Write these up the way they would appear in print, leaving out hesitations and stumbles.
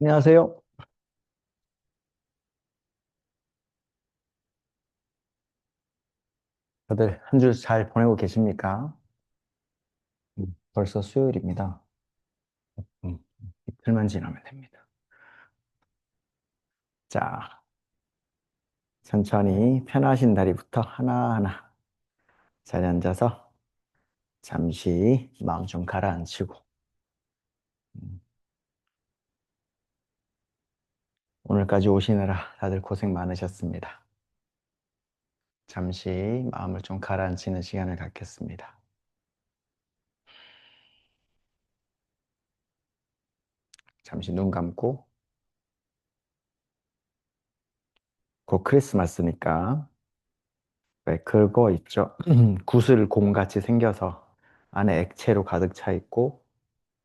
안녕하세요. 다들 한 주 잘 보내고 계십니까? 벌써 수요일입니다. 음, 이틀만 지나면 됩니다. 자, 천천히 편하신 다리부터 하나하나 자리에 앉아서 잠시 마음 좀 가라앉히고, 음, 오늘까지 오시느라 다들 고생 많으셨습니다. 잠시 마음을 좀 가라앉히는 시간을 갖겠습니다. 잠시 눈 감고, 곧 크리스마스니까, 왜 그거 있죠? 구슬 공같이 생겨서 안에 액체로 가득 차 있고,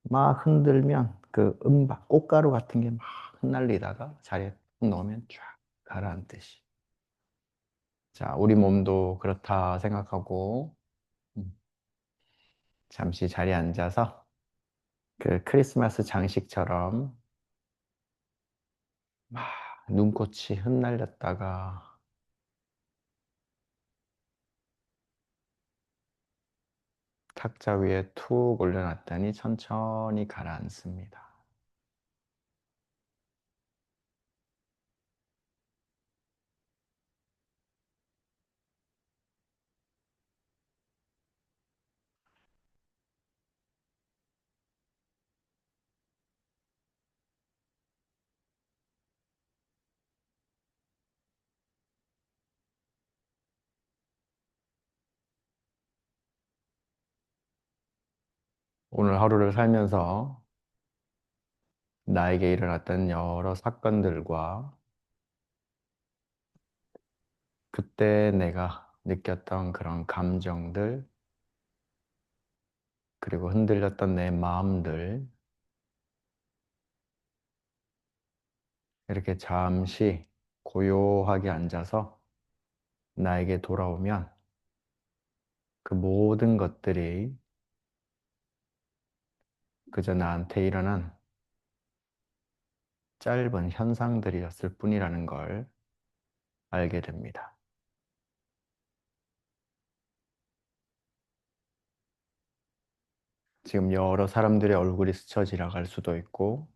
막 흔들면 그 은박, 꽃가루 같은 게 막 흩날리다가 자리에 툭 넣으면 쫙 가라앉듯이. 자, 우리 몸도 그렇다 생각하고, 음, 잠시 자리에 앉아서 그 크리스마스 장식처럼 막 눈꽃이 흩날렸다가 탁자 위에 툭 올려놨더니 천천히 가라앉습니다. 오늘 하루를 살면서 나에게 일어났던 여러 사건들과 그때 내가 느꼈던 그런 감정들, 그리고 흔들렸던 내 마음들, 이렇게 잠시 고요하게 앉아서 나에게 돌아오면 그 모든 것들이 그저 나한테 일어난 짧은 현상들이었을 뿐이라는 걸 알게 됩니다. 지금 여러 사람들의 얼굴이 스쳐 지나갈 수도 있고,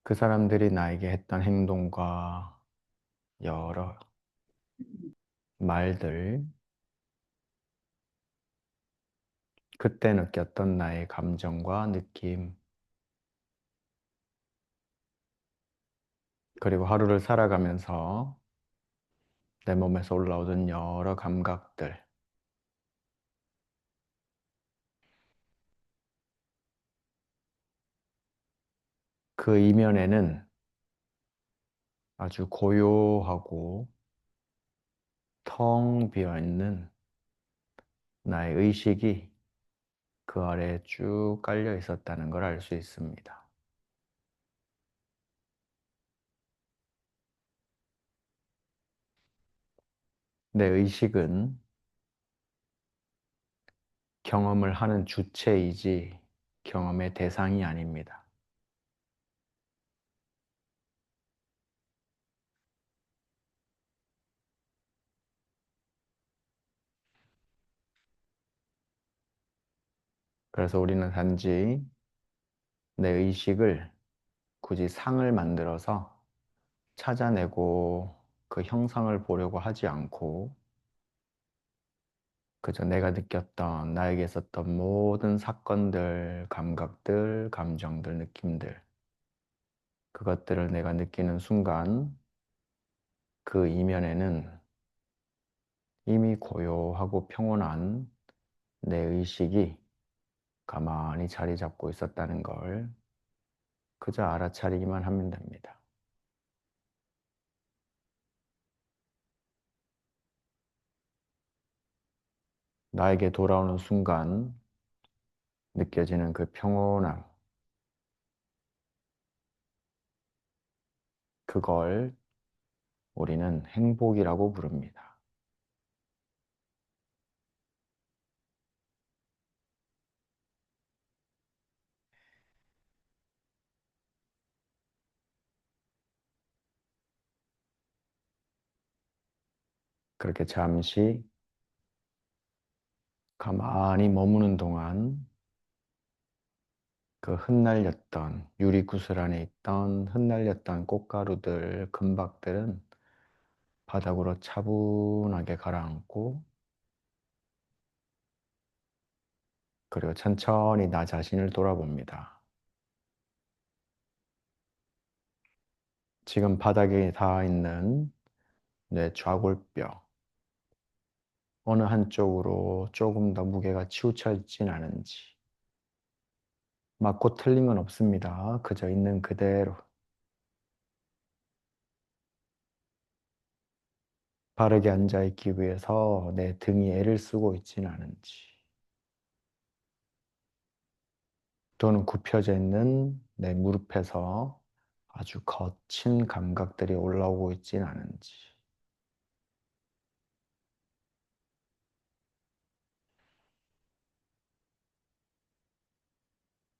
그 사람들이 나에게 했던 행동과 여러 말들, 그때 느꼈던 나의 감정과 느낌, 그리고 하루를 살아가면서 내 몸에서 올라오던 여러 감각들, 그 이면에는 아주 고요하고 텅 비어 있는 나의 의식이 그 아래에 쭉 깔려 있었다는 걸 알 수 있습니다. 내 의식은 경험을 하는 주체이지 경험의 대상이 아닙니다. 그래서 우리는 단지 내 의식을 굳이 상을 만들어서 찾아내고 그 형상을 보려고 하지 않고, 그저 내가 느꼈던, 나에게 있었던 모든 사건들, 감각들, 감정들, 느낌들, 그것들을 내가 느끼는 순간 그 이면에는 이미 고요하고 평온한 내 의식이 가만히 자리 잡고 있었다는 걸 그저 알아차리기만 하면 됩니다. 나에게 돌아오는 순간 느껴지는 그 평온함, 그걸 우리는 행복이라고 부릅니다. 그렇게 잠시 가만히 머무는 동안 그 흩날렸던 유리구슬 안에 있던 흩날렸던 꽃가루들, 금박들은 바닥으로 차분하게 가라앉고 그리고 천천히 나 자신을 돌아봅니다. 지금 바닥에 닿아 있는 내 좌골뼈 어느 한쪽으로 조금 더 무게가 치우쳐지진 않은지 맞고 틀린 건 없습니다. 그저 있는 그대로 바르게 앉아있기 위해서 내 등이 애를 쓰고 있진 않은지 또는 굽혀져 있는 내 무릎에서 아주 거친 감각들이 올라오고 있진 않은지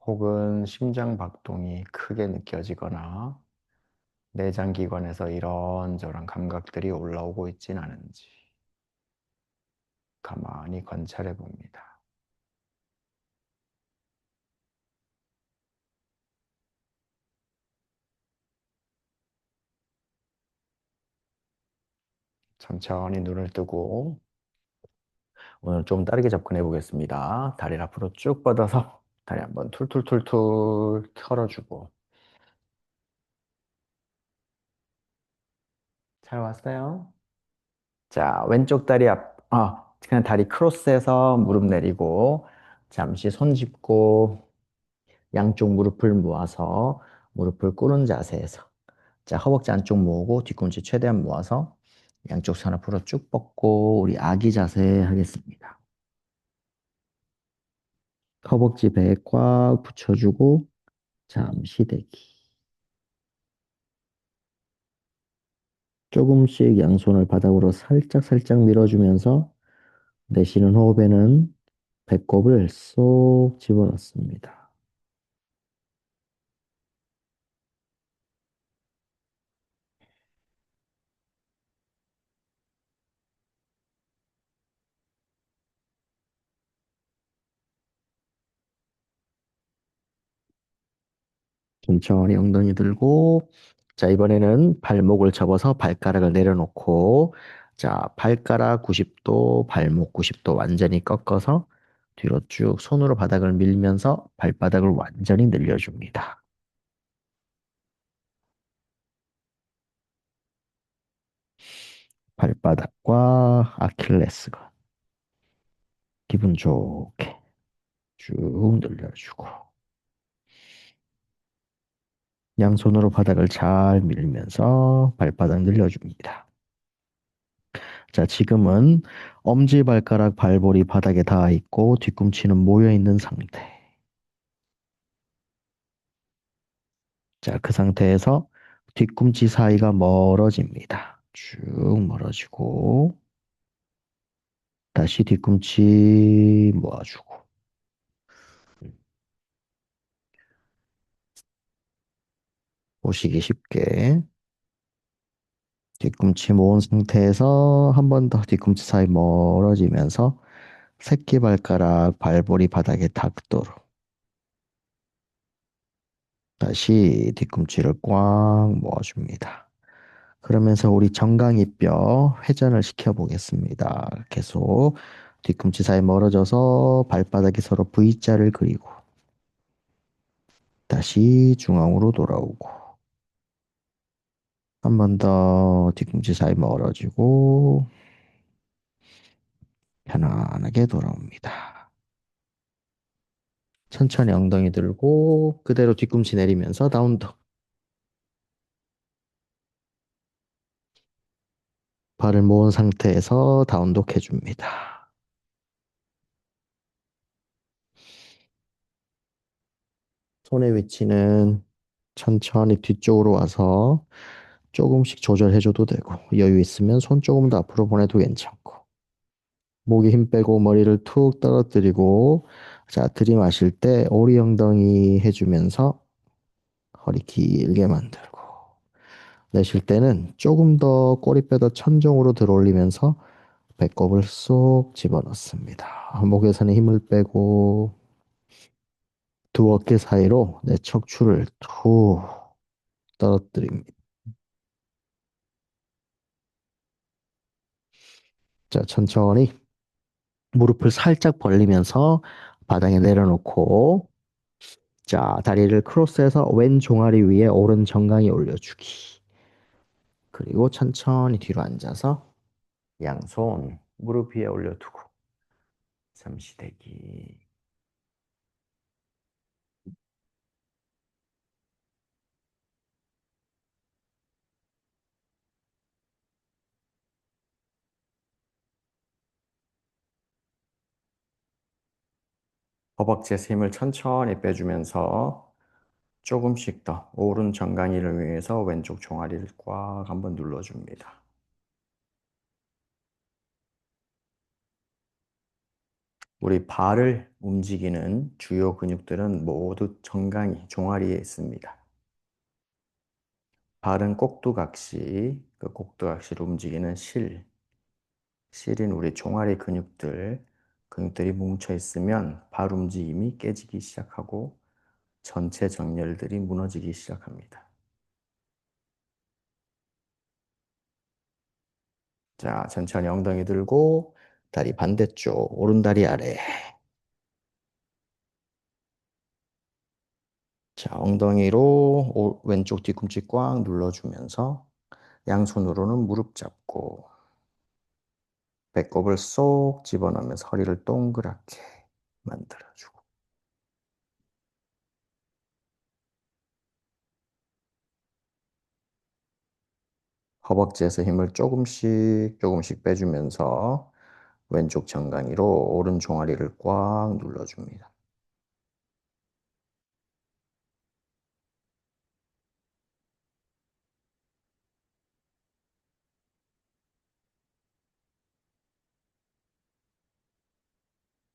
혹은 심장 박동이 크게 느껴지거나 내장기관에서 이런저런 감각들이 올라오고 있진 않은지 가만히 관찰해 봅니다. 천천히 눈을 뜨고 오늘 좀 다르게 접근해 보겠습니다. 다리를 앞으로 쭉 뻗어서 다리 한번 툴툴툴툴 털어주고 잘 왔어요? 자, 왼쪽 다리 그냥 다리 크로스해서 무릎 내리고 잠시 손 짚고 양쪽 무릎을 모아서 무릎을 꿇은 자세에서 자, 허벅지 안쪽 모으고 뒤꿈치 최대한 모아서 양쪽 손 앞으로 쭉 뻗고 우리 아기 자세 하겠습니다. 허벅지 배에 꽉 붙여주고 잠시 대기. 조금씩 양손을 바닥으로 살짝 살짝 밀어주면서 내쉬는 호흡에는 배꼽을 쏙 집어넣습니다. 천천히 엉덩이 들고 자, 이번에는 발목을 접어서 발가락을 내려놓고 자, 발가락 90도, 발목 90도 완전히 꺾어서 뒤로 쭉 손으로 바닥을 밀면서 발바닥을 완전히 늘려줍니다. 발바닥과 아킬레스건 기분 좋게 쭉 늘려주고 양손으로 바닥을 잘 밀면서 발바닥 늘려줍니다. 자, 지금은 엄지발가락 발볼이 바닥에 닿아 있고 뒤꿈치는 모여 있는 상태. 자, 그 상태에서 뒤꿈치 사이가 멀어집니다. 쭉 멀어지고 다시 뒤꿈치 모아주고 보시기 쉽게 뒤꿈치 모은 상태에서 한 번 더 뒤꿈치 사이 멀어지면서 새끼발가락 발볼이 바닥에 닿도록 다시 뒤꿈치를 꽉 모아줍니다. 그러면서 우리 정강이뼈 회전을 시켜보겠습니다. 계속 뒤꿈치 사이 멀어져서 발바닥이 서로 V자를 그리고 다시 중앙으로 돌아오고 한 번 더 뒤꿈치 사이 멀어지고 편안하게 돌아옵니다. 천천히 엉덩이 들고 그대로 뒤꿈치 내리면서 다운독. 발을 모은 상태에서 다운독 해줍니다. 손의 위치는 천천히 뒤쪽으로 와서 조금씩 조절해줘도 되고 여유 있으면 손 조금 더 앞으로 보내도 괜찮고 목에 힘 빼고 머리를 툭 떨어뜨리고 자 들이마실 때 오리 엉덩이 해주면서 허리 길게 만들고 내쉴 때는 조금 더 꼬리뼈 더 천정으로 들어올리면서 배꼽을 쏙 집어넣습니다. 목에서는 힘을 빼고 두 어깨 사이로 내 척추를 툭 떨어뜨립니다. 자, 천천히 무릎을 살짝 벌리면서 바닥에 내려놓고 자, 다리를 크로스해서 왼 종아리 위에 오른 정강이 올려주기. 그리고 천천히 뒤로 앉아서 양손 무릎 위에 올려두고 잠시 대기. 허벅지에서 힘을 천천히 빼주면서 조금씩 더 오른 정강이를 위해서 왼쪽 종아리를 꽉 한번 눌러줍니다. 우리 발을 움직이는 주요 근육들은 모두 정강이, 종아리에 있습니다. 발은 꼭두각시, 그 꼭두각시를 움직이는 실인 우리 종아리 근육들이 뭉쳐 있으면 발 움직임이 깨지기 시작하고 전체 정렬들이 무너지기 시작합니다. 자, 천천히 엉덩이 들고 다리 반대쪽, 오른다리 아래. 자, 엉덩이로 왼쪽 뒤꿈치 꽉 눌러주면서 양손으로는 무릎 잡고 배꼽을 쏙 집어넣으면서 허리를 동그랗게 만들어주고 허벅지에서 힘을 조금씩 빼주면서 왼쪽 정강이로 오른 종아리를 꽉 눌러줍니다.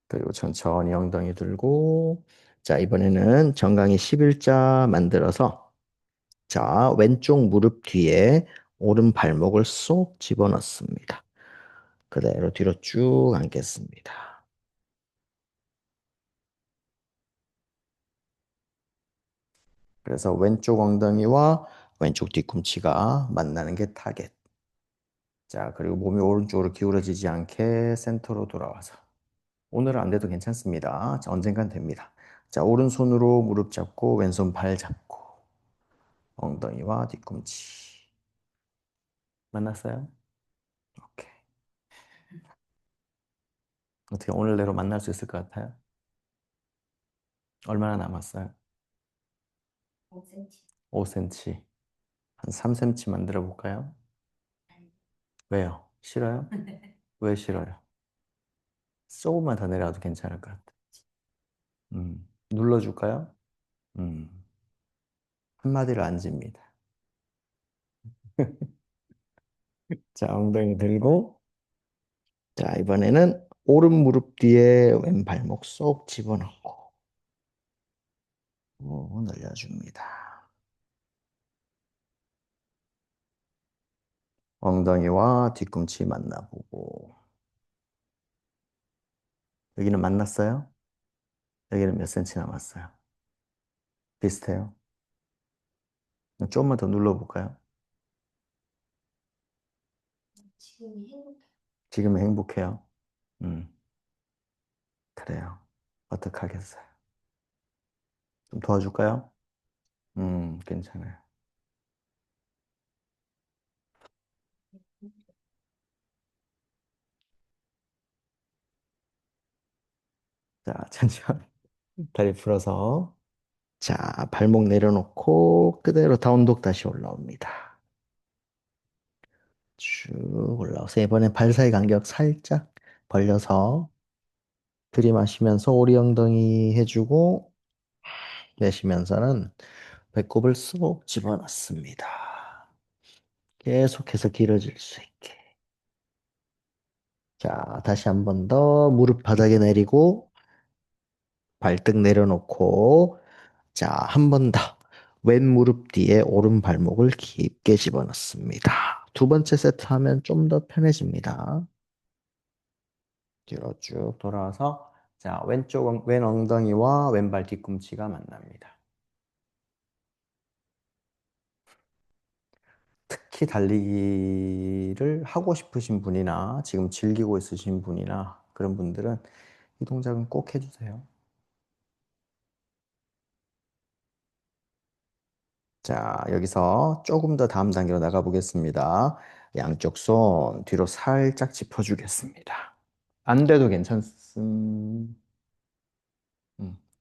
그리고 천천히 엉덩이 들고 자, 이번에는 정강이 11자 만들어서 자, 왼쪽 무릎 뒤에 오른 발목을 쏙 집어넣습니다. 그대로 뒤로 쭉 앉겠습니다. 그래서 왼쪽 엉덩이와 왼쪽 뒤꿈치가 만나는 게 타겟. 자, 그리고 몸이 오른쪽으로 기울어지지 않게 센터로 돌아와서. 오늘은 안 돼도 괜찮습니다. 자, 언젠간 됩니다. 자, 오른손으로 무릎 잡고 왼손 발 잡고 엉덩이와 뒤꿈치. 만났어요? 오케이. 어떻게 오늘 내로 만날 수 있을 것 같아요? 얼마나 남았어요? 5cm. 한 3cm 만들어 볼까요? 왜요? 싫어요? 왜 싫어요? 조금만 더 내려가도 괜찮을 것 같아. 눌러줄까요? 음, 한마디로 앉습니다. 자, 엉덩이 들고, 자, 이번에는 오른 무릎 뒤에 왼 발목 쏙 집어넣고, 늘려줍니다. 엉덩이와 뒤꿈치 만나보고, 여기는 만났어요? 여기는 몇 cm 남았어요? 비슷해요? 조금만 더 눌러볼까요? 지금은 행복해요. 음, 그래요. 어떡하겠어요? 좀 도와줄까요? 괜찮아요. 자, 천천히 다리 풀어서 자, 발목 내려놓고 그대로 다운독 다시 올라옵니다. 쭉 올라오서 이번엔 발 사이 간격 살짝 벌려서 들이마시면서 오리 엉덩이 해주고 내쉬면서는 배꼽을 쏙 집어넣습니다. 계속해서 길어질 수 있게. 자, 다시 한 번 더 무릎 바닥에 내리고 발등 내려놓고 자, 한 번 더. 왼 무릎 뒤에 오른 발목을 깊게 집어넣습니다. 두 번째 세트 하면 좀 더 편해집니다. 뒤로 쭉 돌아와서 자, 왼 엉덩이와 왼발 뒤꿈치가 만납니다. 특히 달리기를 하고 싶으신 분이나 지금 즐기고 있으신 분이나 그런 분들은 이 동작은 꼭 해주세요. 자, 여기서 조금 더 다음 단계로 나가 보겠습니다. 양쪽 손 뒤로 살짝 짚어주겠습니다. 안 돼도 괜찮음.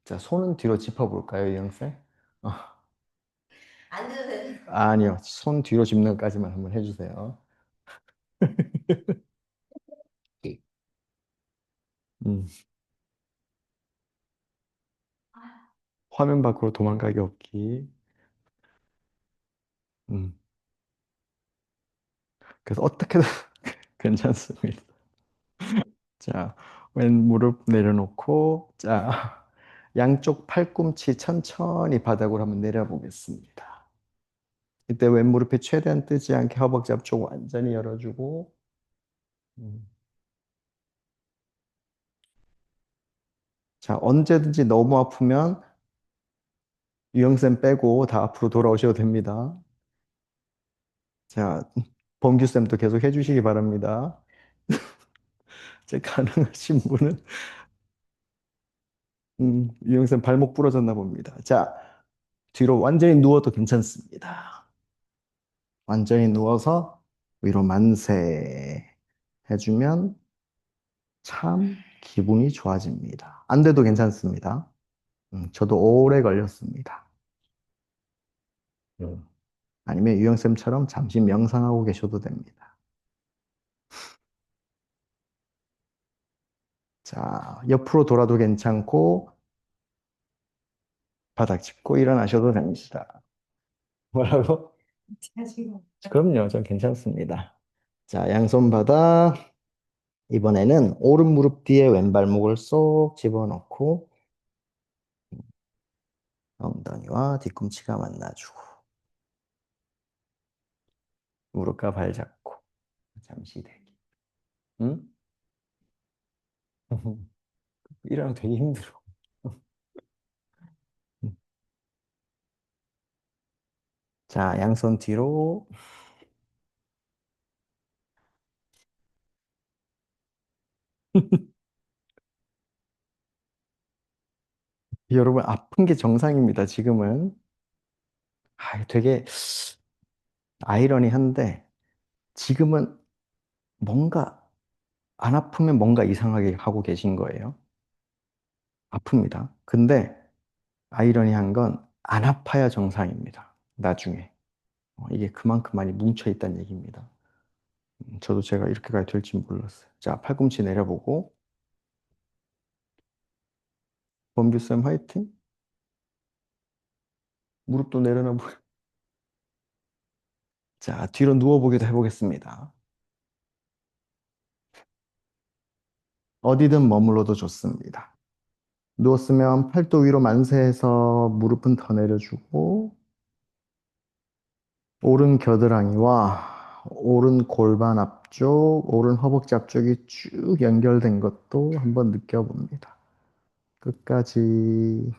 자, 손은 뒤로 짚어볼까요, 이영쌤? 어, 안 돼도 돼요. 아니요, 손 뒤로 짚는 것까지만 한번 해주세요. 음, 화면 밖으로 도망가기 없기. 음, 그래서 어떻게든 괜찮습니다. 자, 왼 무릎 내려놓고, 자, 양쪽 팔꿈치 천천히 바닥으로 한번 내려보겠습니다. 이때 왼 무릎이 최대한 뜨지 않게 허벅지 앞쪽 완전히 열어주고, 음. 자, 언제든지 너무 아프면 유영쌤 빼고 다 앞으로 돌아오셔도 됩니다. 자, 범규쌤도 계속 해주시기 바랍니다. 이제 가능하신 분은, 유영쌤 발목 부러졌나 봅니다. 자, 뒤로 완전히 누워도 괜찮습니다. 완전히 누워서 위로 만세 해주면 참 기분이 좋아집니다. 안 돼도 괜찮습니다. 저도 오래 걸렸습니다. 음. 아니면 유영쌤처럼 잠시 명상하고 계셔도 됩니다. 자, 옆으로 돌아도 괜찮고 바닥 짚고 일어나셔도 됩니다. 뭐라고? 그럼요, 전 괜찮습니다. 자, 양손 바닥. 이번에는 오른 무릎 뒤에 왼발목을 쏙 집어넣고 엉덩이와 뒤꿈치가 만나주고 무릎과 발 잡고 잠시 대기. 응? 일어나면 되게 힘들어. 자, 양손 뒤로. 여러분, 아픈 게 정상입니다, 지금은. 되게 아이러니한데, 지금은 뭔가, 안 아프면 뭔가 이상하게 하고 계신 거예요. 아픕니다. 근데 아이러니한 건 안 아파야 정상입니다. 나중에. 이게 그만큼 많이 뭉쳐 있다는 얘기입니다. 저도 제가 이렇게까지 될지 몰랐어요. 자, 팔꿈치 내려보고, 범규쌤 화이팅? 무릎도 내려놔보고. 자, 뒤로 누워보기도 해보겠습니다. 어디든 머물러도 좋습니다. 누웠으면 팔도 위로 만세해서 무릎은 더 내려주고, 오른 겨드랑이와 오른 골반 앞쪽, 오른 허벅지 앞쪽이 쭉 연결된 것도 한번 느껴봅니다. 끝까지.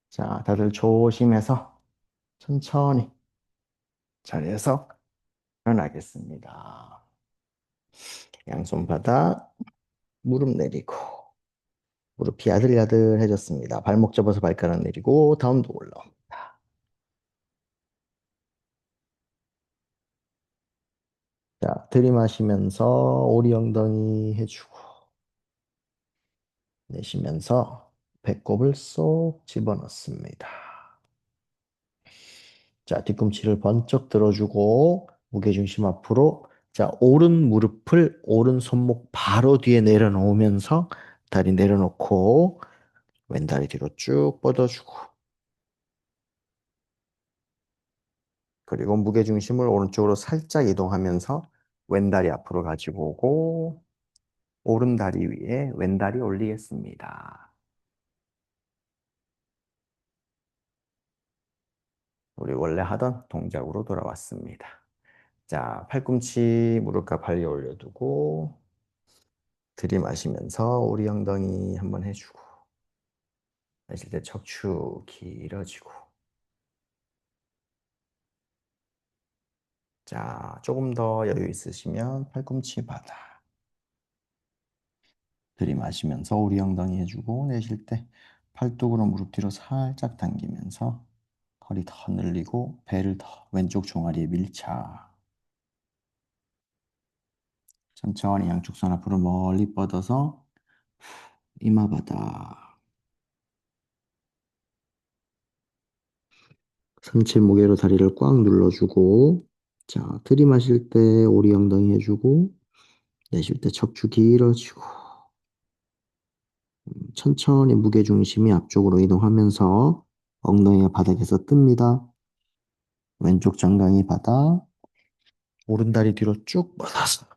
자, 다들 조심해서 천천히 자리에서 일어나겠습니다. 양손 바닥, 무릎 내리고, 무릎이 야들야들해졌습니다. 발목 접어서 발가락 내리고, 다음도 올라옵니다. 자, 들이마시면서 오리 엉덩이 해주고, 내쉬면서 배꼽을 쏙 집어넣습니다. 자, 뒤꿈치를 번쩍 들어주고, 무게중심 앞으로. 자, 오른 무릎을 오른 손목 바로 뒤에 내려놓으면서 다리 내려놓고, 왼다리 뒤로 쭉 뻗어주고, 그리고 무게중심을 오른쪽으로 살짝 이동하면서 왼다리 앞으로 가지고 오고, 오른다리 위에 왼다리 올리겠습니다. 우리 원래 하던 동작으로 돌아왔습니다. 자, 팔꿈치 무릎과 발 위에 올려두고 들이마시면서 우리 엉덩이 한번 해주고 마실 때 척추 길어지고 자, 조금 더 여유 있으시면 팔꿈치 바닥 들이마시면서 우리 엉덩이 해주고 내쉴 때 팔뚝으로 무릎 뒤로 살짝 당기면서 허리 더 늘리고 배를 더 왼쪽 종아리에 밀착 천천히 양쪽 손 앞으로 멀리 뻗어서 이마 바닥 상체 무게로 다리를 꽉 눌러주고 자 들이마실 때 오리 엉덩이 해주고 내쉴 때 척추 길어지고 천천히 무게중심이 앞쪽으로 이동하면서 엉덩이가 바닥에서 뜹니다. 왼쪽 정강이 바닥 오른다리 뒤로 쭉 뻗어서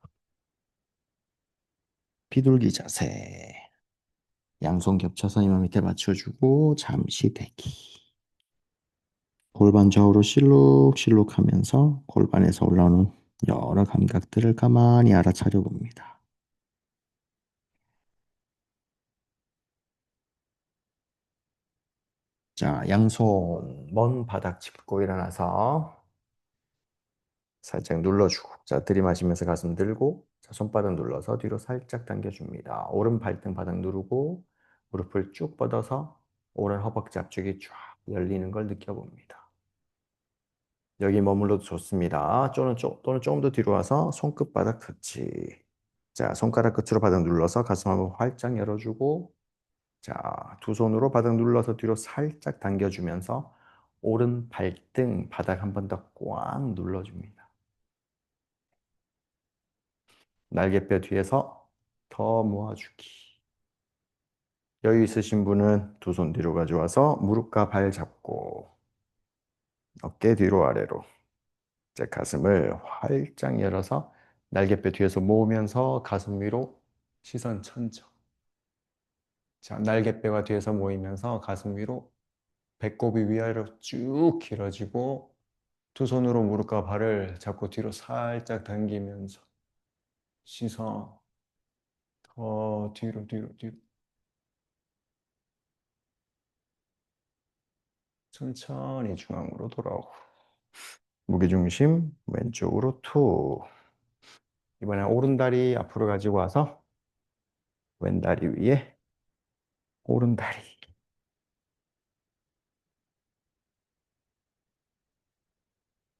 비둘기 자세 양손 겹쳐서 이마 밑에 맞춰주고 잠시 대기 골반 좌우로 실룩실룩 하면서 골반에서 올라오는 여러 감각들을 가만히 알아차려 봅니다. 자, 양손 먼 바닥 짚고 일어나서 살짝 눌러주고 자, 들이마시면서 가슴 들고 자, 손바닥 눌러서 뒤로 살짝 당겨줍니다. 오른 발등 바닥 누르고 무릎을 쭉 뻗어서 오른 허벅지 앞쪽이 쫙 열리는 걸 느껴봅니다. 여기 머물러도 좋습니다. 또는 조금 더 뒤로 와서 손끝바닥 터치. 자, 손가락 끝으로 바닥 눌러서 가슴 한번 활짝 열어주고 자, 두 손으로 바닥 눌러서 뒤로 살짝 당겨주면서 오른 발등 바닥 한번 더 꽉 눌러줍니다. 날개뼈 뒤에서 더 모아주기. 여유 있으신 분은 두 손 뒤로 가져와서 무릎과 발 잡고 어깨 뒤로 아래로 이제 가슴을 활짝 열어서 날개뼈 뒤에서 모으면서 가슴 위로 시선 천정. 자, 날개뼈가 뒤에서 모이면서 가슴 위로 배꼽이 위아래로 쭉 길어지고 두 손으로 무릎과 발을 잡고 뒤로 살짝 당기면서 시선 더 뒤로 천천히 중앙으로 돌아오고 무게중심 왼쪽으로 툭 이번엔 오른다리 앞으로 가지고 와서 왼다리 위에 오른다리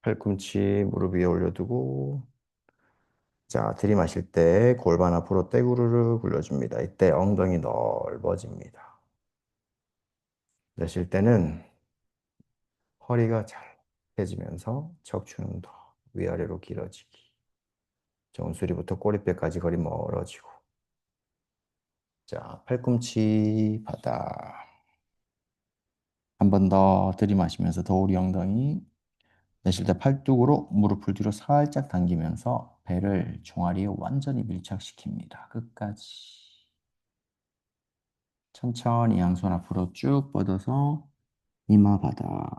팔꿈치 무릎 위에 올려두고 자 들이마실 때 골반 앞으로 떼구르르 굴려줍니다. 이때 엉덩이 넓어집니다. 내쉴 때는 허리가 잘 펴지면서 척추는 더 위아래로 길어지기 정수리부터 꼬리뼈까지 거리 멀어지고 자 팔꿈치 바닥 한 번 더 들이마시면서 더 우리 엉덩이 내쉴 때 팔뚝으로 무릎을 뒤로 살짝 당기면서 배를 종아리에 완전히 밀착시킵니다. 끝까지. 천천히 양손 앞으로 쭉 뻗어서 이마 바닥.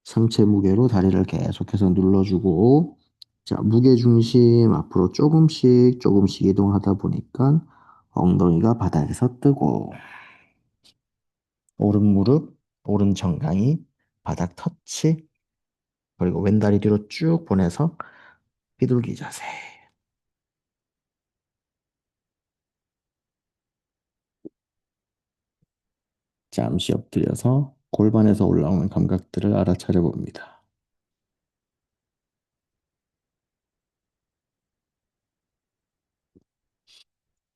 상체 무게로 다리를 계속해서 눌러주고 자, 무게 중심 앞으로 조금씩 이동하다 보니까 엉덩이가 바닥에서 뜨고 오른 무릎, 오른 정강이 바닥 터치 그리고 왼다리 뒤로 쭉 보내서 비둘기 자세. 잠시 엎드려서 골반에서 올라오는 감각들을 알아차려 봅니다.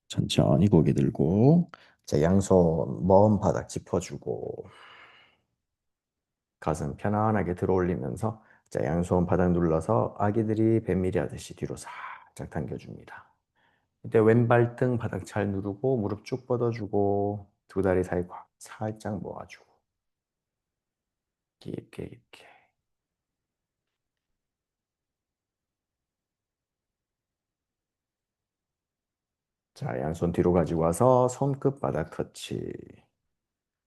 천천히 고개 들고 자, 양손 먼 바닥 짚어주고 가슴 편안하게 들어 올리면서 자, 양손 바닥 눌러서 아기들이 뱃밀이 하듯이 뒤로 살짝 당겨줍니다. 이때 왼발 등 바닥 잘 누르고 무릎 쭉 뻗어주고 두 다리 사이 살짝 모아주고 깊게 자, 양손 뒤로 가지고 와서 손끝바닥 터치.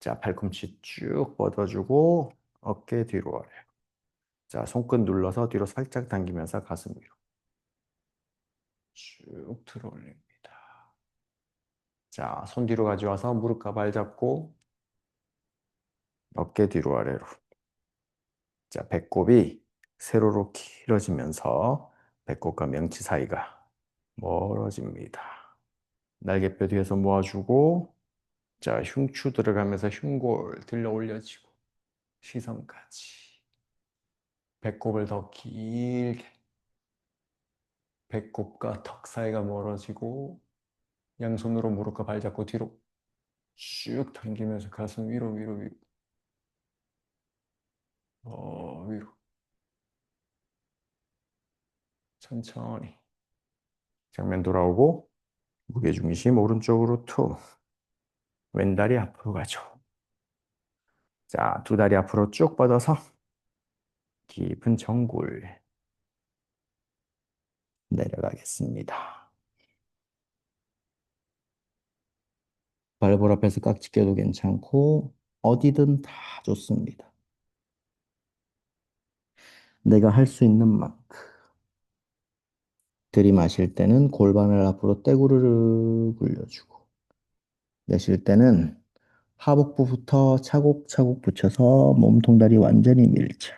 자, 팔꿈치 쭉 뻗어주고 어깨 뒤로 아래. 자, 손끝 눌러서 뒤로 살짝 당기면서 가슴 위로 쭉 들어 올립니다. 자, 손 뒤로 가져와서 무릎과 발 잡고 어깨 뒤로 아래로. 자, 배꼽이 세로로 길어지면서 배꼽과 명치 사이가 멀어집니다. 날개뼈 뒤에서 모아주고 자, 흉추 들어가면서 흉골 들려 올려지고 시선까지. 배꼽을 더 길게 배꼽과 턱 사이가 멀어지고 양손으로 무릎과 발 잡고 뒤로 쭉 당기면서 가슴 위로 위로 위로 위로 천천히 정면 돌아오고 무게중심 오른쪽으로 툭 왼다리 앞으로 가죠. 자, 두 다리 앞으로 쭉 뻗어서 깊은 정굴 내려가겠습니다. 발볼 앞에서 깍지 껴도 괜찮고 어디든 다 좋습니다. 내가 할 수 있는 만큼 들이마실 때는 골반을 앞으로 떼구르르 굴려주고 내쉴 때는 하복부부터 차곡차곡 붙여서 몸통다리 완전히 밀착.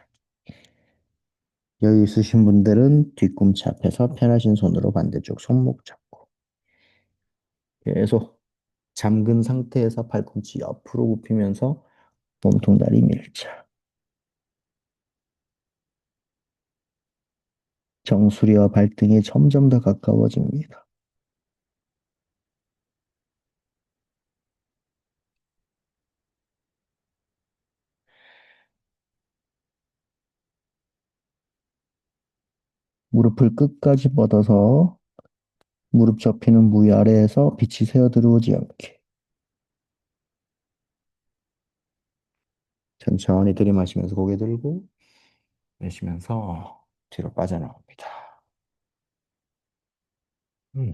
여유 있으신 분들은 뒤꿈치 앞에서 편하신 손으로 반대쪽 손목 잡고 계속 잠근 상태에서 팔꿈치 옆으로 굽히면서 몸통다리 밀착. 정수리와 발등이 점점 더 가까워집니다. 무릎을 끝까지 뻗어서 무릎 접히는 무위 아래에서 빛이 새어 들어오지 않게 천천히 들이마시면서 고개 들고 내쉬면서 뒤로 빠져나옵니다. 음,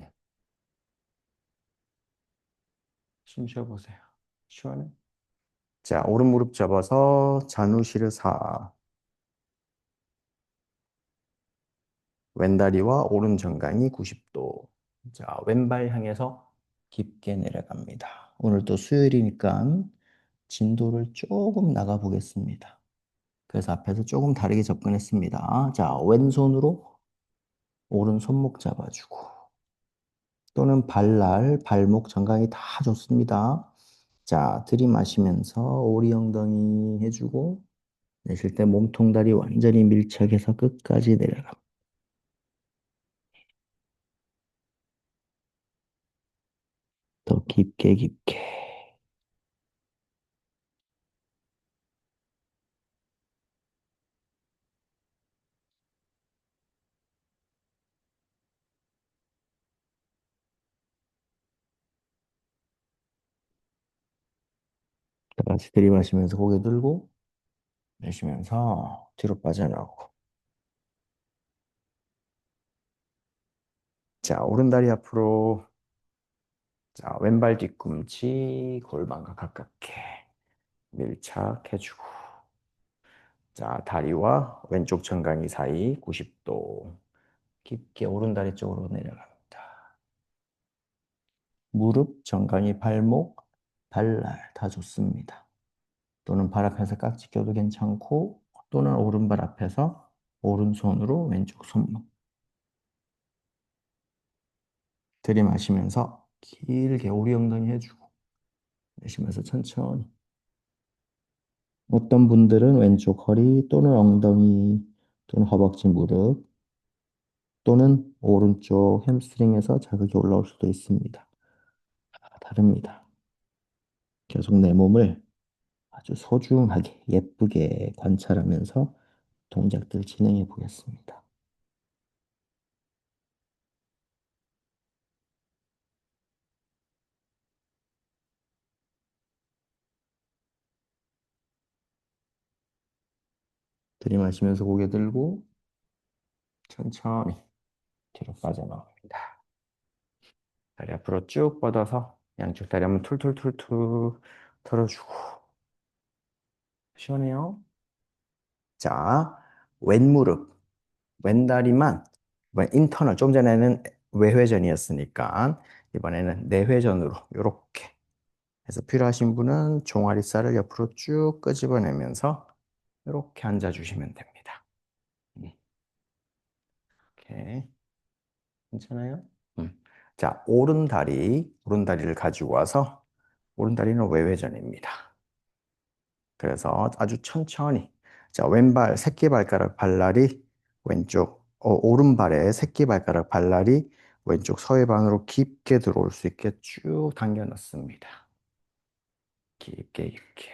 숨 쉬어보세요. 시원해? 자, 오른 무릎 접어서 자누시르 사. 왼다리와 오른 정강이 90도. 자, 왼발 향해서 깊게 내려갑니다. 오늘 또 수요일이니까 진도를 조금 나가 보겠습니다. 그래서 앞에서 조금 다르게 접근했습니다. 자, 왼손으로 오른 손목 잡아주고 또는 발날, 발목, 정강이 다 좋습니다. 자, 들이마시면서 오리 엉덩이 해주고 내쉴 때 몸통 다리 완전히 밀착해서 끝까지 내려갑니다. 더 깊게 깊게. 다 같이 들이마시면서 고개 들고 내쉬면서 뒤로 빠져나오고. 자, 오른다리 앞으로. 자, 왼발 뒤꿈치 골반과 가깝게 밀착해주고. 자, 다리와 왼쪽 정강이 사이 90도. 깊게 오른다리 쪽으로 내려갑니다. 무릎, 정강이, 발목, 발날 다 좋습니다. 또는 발 앞에서 깍지 껴도 괜찮고 또는 오른발 앞에서 오른손으로 왼쪽 손목 들이마시면서 길게 오리 엉덩이 해주고 내쉬면서 천천히 어떤 분들은 왼쪽 허리 또는 엉덩이 또는 허벅지 무릎 또는 오른쪽 햄스트링에서 자극이 올라올 수도 있습니다. 다릅니다. 계속 내 몸을 아주 소중하게 예쁘게 관찰하면서 동작들 진행해 보겠습니다. 들이마시면서 고개 들고 천천히 뒤로 빠져나옵니다. 다리 앞으로 쭉 뻗어서 양쪽 다리 한번 툴툴툴툴 털어주고. 시원해요? 자, 왼무릎, 왼다리만, 이번 인터널, 좀 전에는 외회전이었으니까, 이번에는 내회전으로, 이렇게 해서 필요하신 분은 종아리살을 옆으로 쭉 끄집어내면서, 이렇게 앉아주시면 됩니다. 음, 이렇게. 괜찮아요? 음. 자, 오른다리를 가지고 와서, 오른다리는 외회전입니다. 그래서 아주 천천히. 자, 왼발 새끼발가락 발날이 왼쪽, 오른발에 새끼발가락 발날이 왼쪽 서해반으로 깊게 들어올 수 있게 쭉 당겨 넣습니다. 깊게, 깊게.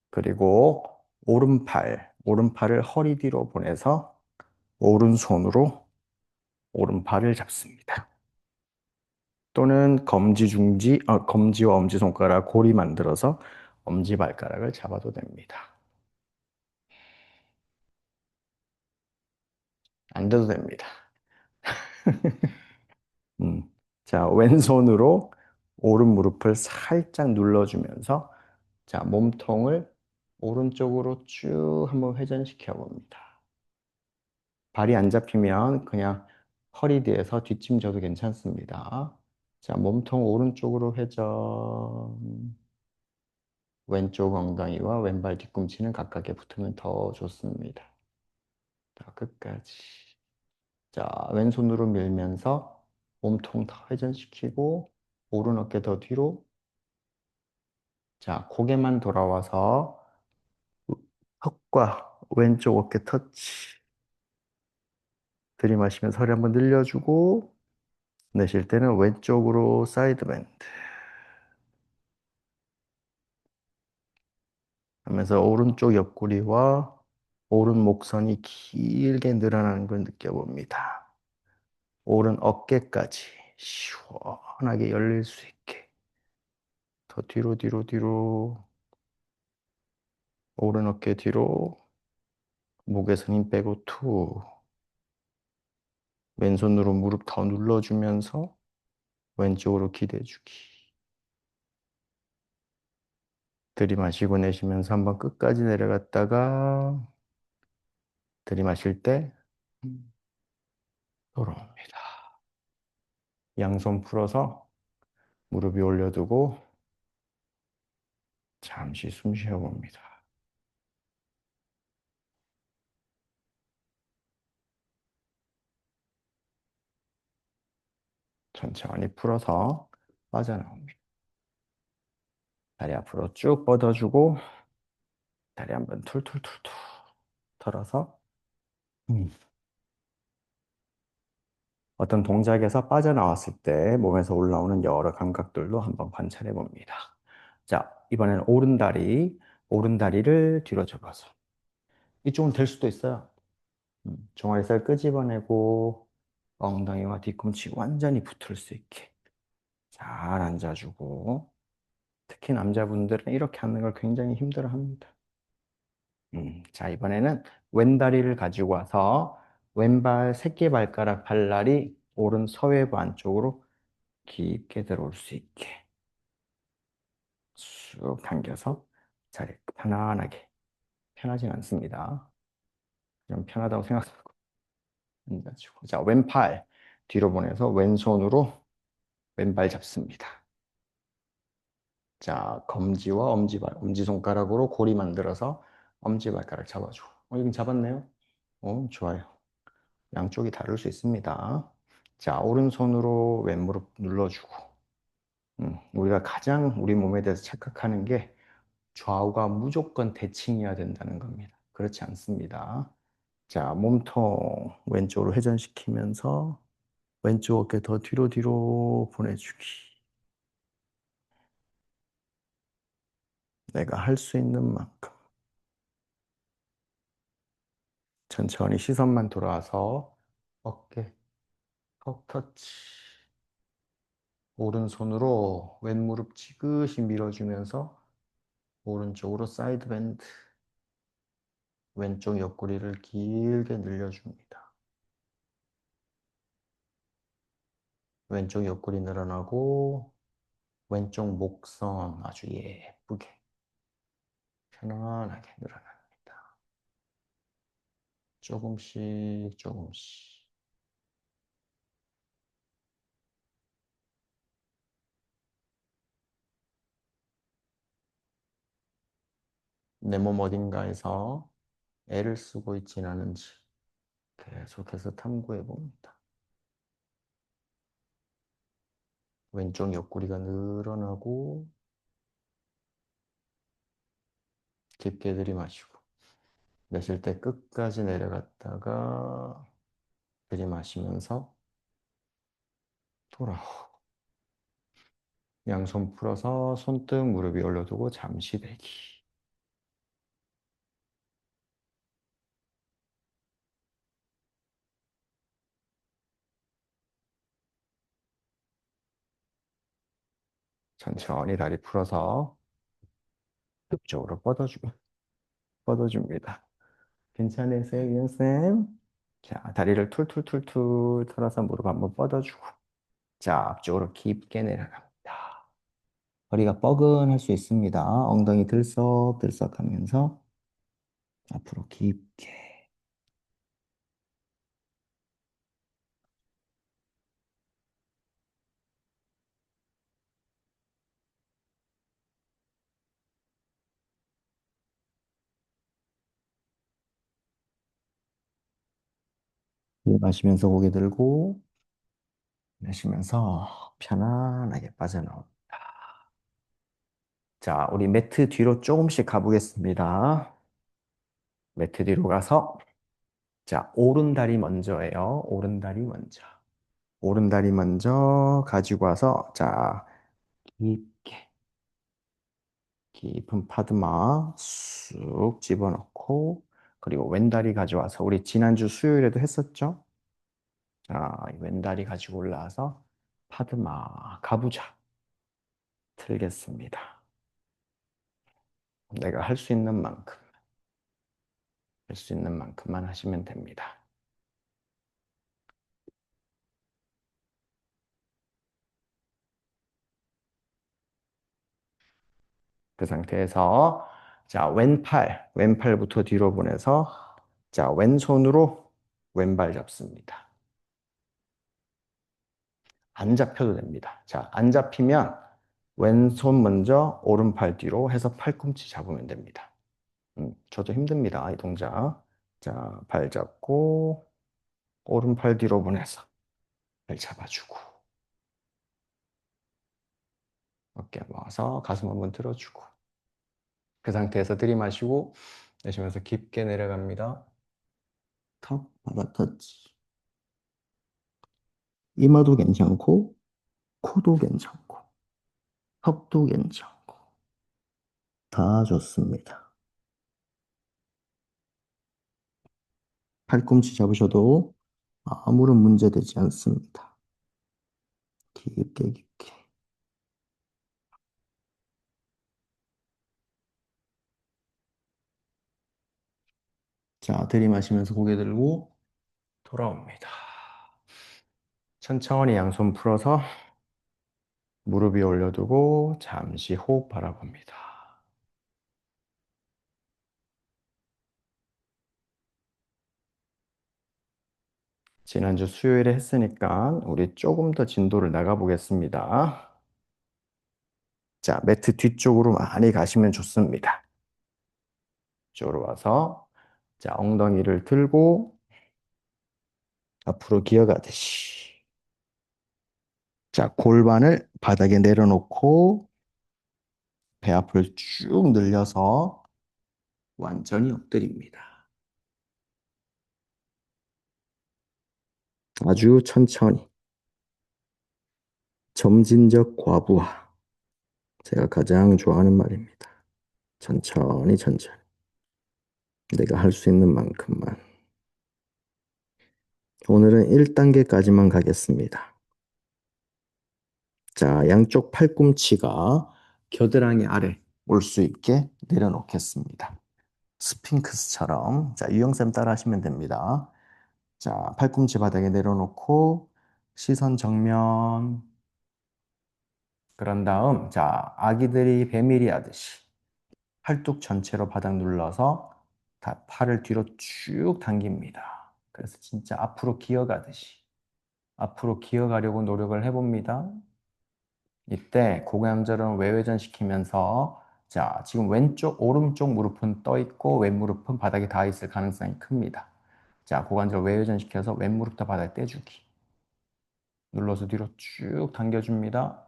그리고 오른팔을 허리 뒤로 보내서 오른손으로 오른발을 잡습니다. 또는 검지와 엄지손가락 고리 만들어서 엄지발가락을 잡아도 됩니다. 안 돼도 됩니다. 음. 자, 왼손으로 오른 무릎을 살짝 눌러주면서 자, 몸통을 오른쪽으로 쭉 한번 회전시켜 봅니다. 발이 안 잡히면 그냥 허리 뒤에서 뒷짐 져도 괜찮습니다. 자, 몸통 오른쪽으로 회전. 왼쪽 엉덩이와 왼발 뒤꿈치는 가깝게 붙으면 더 좋습니다. 자, 끝까지. 자, 왼손으로 밀면서 몸통 더 회전시키고 오른 어깨 더 뒤로. 자, 고개만 돌아와서 턱과 왼쪽 어깨 터치. 들이마시면서 허리 한번 늘려주고 내쉴 때는 왼쪽으로 사이드 밴드 하면서 오른쪽 옆구리와 오른 목선이 길게 늘어나는 걸 느껴봅니다. 오른 어깨까지 시원하게 열릴 수 있게 더 뒤로 뒤로 뒤로 오른 어깨 뒤로 목에서 힘 빼고 투 왼손으로 무릎 더 눌러주면서 왼쪽으로 기대주기 들이마시고 내쉬면서 한번 끝까지 내려갔다가 들이마실 때 돌아옵니다. 양손 풀어서 무릎 위 올려두고 잠시 숨 쉬어봅니다. 천천히 풀어서 빠져나옵니다. 다리 앞으로 쭉 뻗어주고 다리 한번 툴툴툴툴 털어서 음. 어떤 동작에서 빠져나왔을 때 몸에서 올라오는 여러 감각들도 한번 관찰해 봅니다. 자, 이번에는 오른다리를 뒤로 접어서 이쪽은 될 수도 있어요. 종아리살 끄집어내고 엉덩이와 뒤꿈치 완전히 붙을 수 있게 잘 앉아주고 특히 남자분들은 이렇게 앉는 걸 굉장히 힘들어합니다. 자, 이번에는 왼다리를 가지고 와서 왼발 새끼발가락 발날이 오른 서외부 안쪽으로 깊게 들어올 수 있게 쭉 당겨서 자리 편안하게 편하진 않습니다. 좀 편하다고 생각하고 앉아주고 자, 왼팔 뒤로 보내서 왼손으로 왼발 잡습니다. 자, 검지와 엄지손가락으로 고리 만들어서 엄지발가락 잡아주고 이건 잡았네요. 좋아요. 양쪽이 다를 수 있습니다. 자, 오른손으로 왼무릎 눌러주고 우리가 가장 우리 몸에 대해서 착각하는 게 좌우가 무조건 대칭이어야 된다는 겁니다. 그렇지 않습니다. 자, 몸통 왼쪽으로 회전시키면서 왼쪽 어깨 더 뒤로 뒤로 보내주기. 내가 할 수 있는 만큼 천천히 시선만 돌아와서 어깨 턱 터치. 오른손으로 왼무릎 지그시 밀어주면서 오른쪽으로 사이드 밴드. 왼쪽 옆구리를 길게 늘려줍니다. 왼쪽 옆구리 늘어나고, 왼쪽 목선 아주 예쁘게, 편안하게 늘어납니다. 조금씩, 조금씩. 내 몸 어딘가에서 애를 쓰고 있진 않은지 계속해서 탐구해 봅니다. 왼쪽 옆구리가 늘어나고, 깊게 들이마시고, 내쉴 때 끝까지 내려갔다가 들이마시면서 돌아오고, 양손 풀어서 손등 무릎 위 올려두고 잠시 대기. 천천히 다리 풀어서 옆쪽으로 뻗어줍니다. 괜찮으세요, 유연쌤? 자, 다리를 툴툴툴툴 털어서 무릎 한번 뻗어주고, 자, 앞쪽으로 깊게 내려갑니다. 허리가 뻐근할 수 있습니다. 엉덩이 들썩들썩 하면서 앞으로 깊게. 마시면서 고개 들고, 내쉬면서 편안하게 빠져나옵니다. 자, 우리 매트 뒤로 조금씩 가보겠습니다. 매트 뒤로 가서, 자, 오른 다리 먼저예요. 오른 다리 먼저. 오른 다리 먼저 가지고 와서, 자, 깊게, 깊은 파드마 쑥 집어넣고, 그리고 왼다리 가져와서, 우리 지난주 수요일에도 했었죠? 자, 이 왼다리 가지고 올라와서, 파드마, 가부좌 틀겠습니다. 내가 할 수 있는 만큼, 할 수 있는 만큼만 하시면 됩니다. 그 상태에서 자, 왼팔부터 뒤로 보내서 자, 왼손으로 왼발 잡습니다. 안 잡혀도 됩니다. 자, 안 잡히면 왼손 먼저 오른팔 뒤로 해서 팔꿈치 잡으면 됩니다. 저도 힘듭니다. 이 동작. 자, 발 잡고 오른팔 뒤로 보내서 발 잡아주고 어깨 모아서 가슴 한번 들어주고 그 상태에서 들이마시고 내쉬면서 깊게 내려갑니다. 턱 바닥 터치. 이마도 괜찮고 코도 괜찮고 턱도 괜찮고 다 좋습니다. 팔꿈치 잡으셔도 아무런 문제되지 않습니다. 깊게 깊게. 자, 들이마시면서 고개 들고 돌아옵니다. 천천히 양손 풀어서 무릎 위에 올려두고 잠시 호흡 바라봅니다. 지난주 수요일에 했으니까 우리 조금 더 진도를 나가 보겠습니다. 자, 매트 뒤쪽으로 많이 가시면 좋습니다. 이쪽으로 와서 자, 엉덩이를 들고 앞으로 기어가듯이. 자, 골반을 바닥에 내려놓고 배 앞을 쭉 늘려서 완전히 엎드립니다. 아주 천천히. 점진적 과부하. 제가 가장 좋아하는 말입니다. 천천히 천천히. 내가 할 수 있는 만큼만. 오늘은 1단계까지만 가겠습니다. 자, 양쪽 팔꿈치가 겨드랑이 아래 올 수 있게 내려놓겠습니다. 스핑크스처럼. 자, 유영쌤 따라 하시면 됩니다. 자, 팔꿈치 바닥에 내려놓고 시선 정면. 그런 다음, 자, 아기들이 배밀이 하듯이 팔뚝 전체로 바닥 눌러서 팔을 뒤로 쭉 당깁니다. 그래서 진짜 앞으로 기어가듯이 앞으로 기어가려고 노력을 해봅니다. 이때 고관절은 외회전 시키면서 자, 지금 왼쪽, 오른쪽 무릎은 떠 있고 왼 무릎은 바닥에 닿아 있을 가능성이 큽니다. 자, 고관절 외회전 시켜서 왼 무릎도 바닥에 떼주기. 눌러서 뒤로 쭉 당겨줍니다.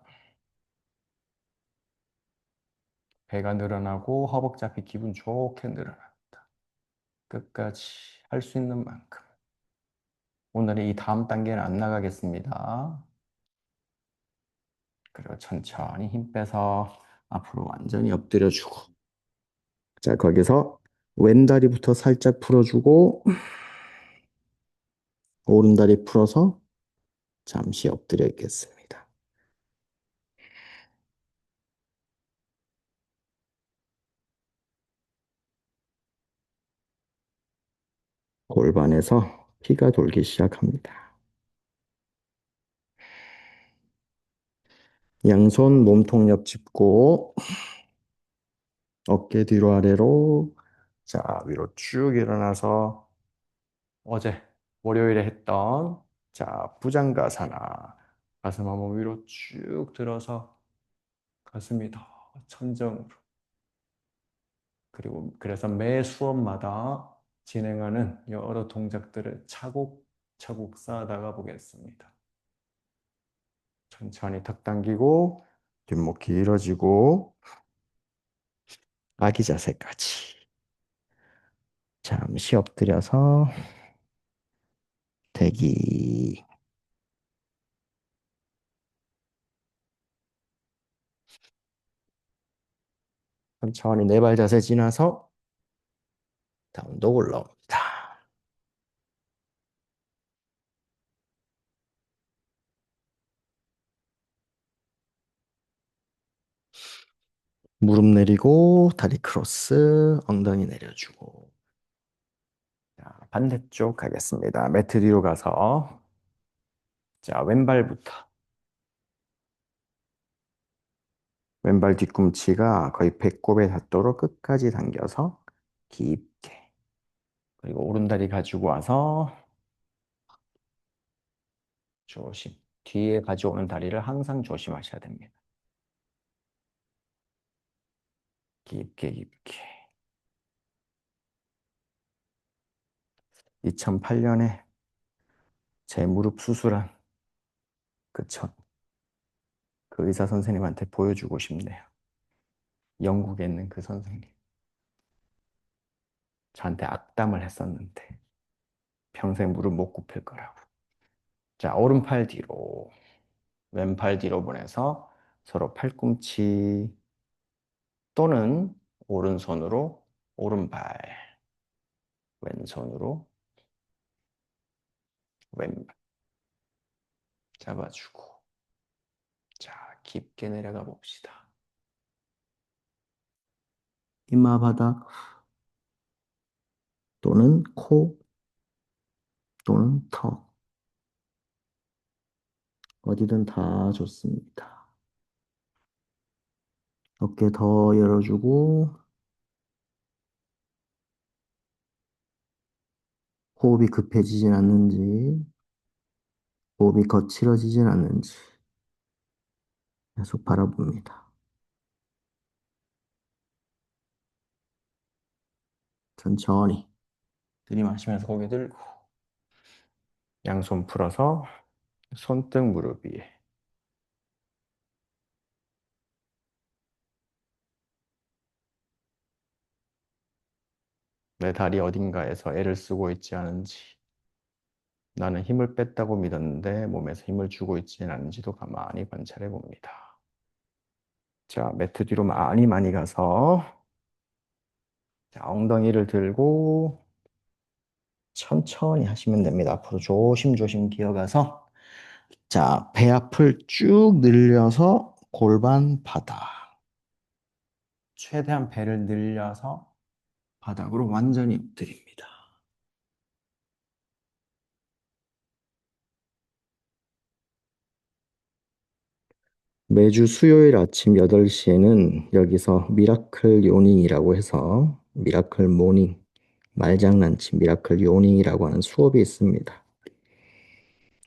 배가 늘어나고 허벅지 기분 좋게 늘어납니다. 끝까지 할 수 있는 만큼. 오늘은 이 다음 단계는 안 나가겠습니다. 그리고 천천히 힘 빼서 앞으로 완전히 엎드려주고. 자, 거기서 왼다리부터 살짝 풀어주고, 오른다리 풀어서 잠시 엎드려 있겠습니다. 골반에서 피가 돌기 시작합니다. 양손 몸통 옆 짚고, 어깨 뒤로 아래로, 자, 위로 쭉 일어나서 어제 월요일에 했던, 자, 부장가사나 가슴 한번 위로 쭉 들어서 가슴이 더 천정으로. 그리고 그래서 매 수업마다 진행하는 여러 동작들을 차곡차곡 쌓아나가 보겠습니다. 천천히 턱 당기고 뒷목 길어지고 아기 자세까지. 잠시 엎드려서 대기. 천천히 네 발 자세 지나서 다운도 올라옵니다. 무릎 내리고 다리 크로스, 엉덩이 내려주고. 자, 반대쪽 가겠습니다. 매트 뒤로 가서 자, 왼발 뒤꿈치가 거의 배꼽에 닿도록 끝까지 당겨서 깊게. 그리고 오른다리 가지고 와서 조심. 뒤에 가져오는 다리를 항상 조심하셔야 됩니다. 깊게 깊게. 2008년에 제 무릎 수술한 그 의사 선생님한테 보여주고 싶네요. 영국에 있는 그 선생님. 저한테 악담을 했었는데 평생 무릎 못 굽힐 거라고. 자, 오른팔 뒤로, 왼팔 뒤로 보내서 서로 팔꿈치 또는 오른손으로 오른발, 왼손으로 왼발 잡아주고. 자, 깊게 내려가 봅시다. 이마 바닥 또는 코 또는 턱 어디든 다 좋습니다. 어깨 더 열어주고 호흡이 급해지진 않는지 호흡이 거칠어지진 않는지 계속 바라봅니다. 천천히 들이마시면서 고개 들고 양손 풀어서 손등 무릎 위에 내 다리 어딘가에서 애를 쓰고 있지 않은지 나는 힘을 뺐다고 믿었는데 몸에서 힘을 주고 있지는 않은지도 가만히 관찰해 봅니다. 자, 매트 뒤로 많이 많이 가서 자, 엉덩이를 들고 천천히 하시면 됩니다. 앞으로 조심조심 기어가서 자, 배 앞을 쭉 늘려서 골반 바닥. 최대한 배를 늘려서 바닥으로 완전히 엎드립니다. 매주 수요일 아침 8시에는 여기서 미라클 요닝이라고 해서 미라클 모닝, 말장난치 미라클 요닝이라고 하는 수업이 있습니다.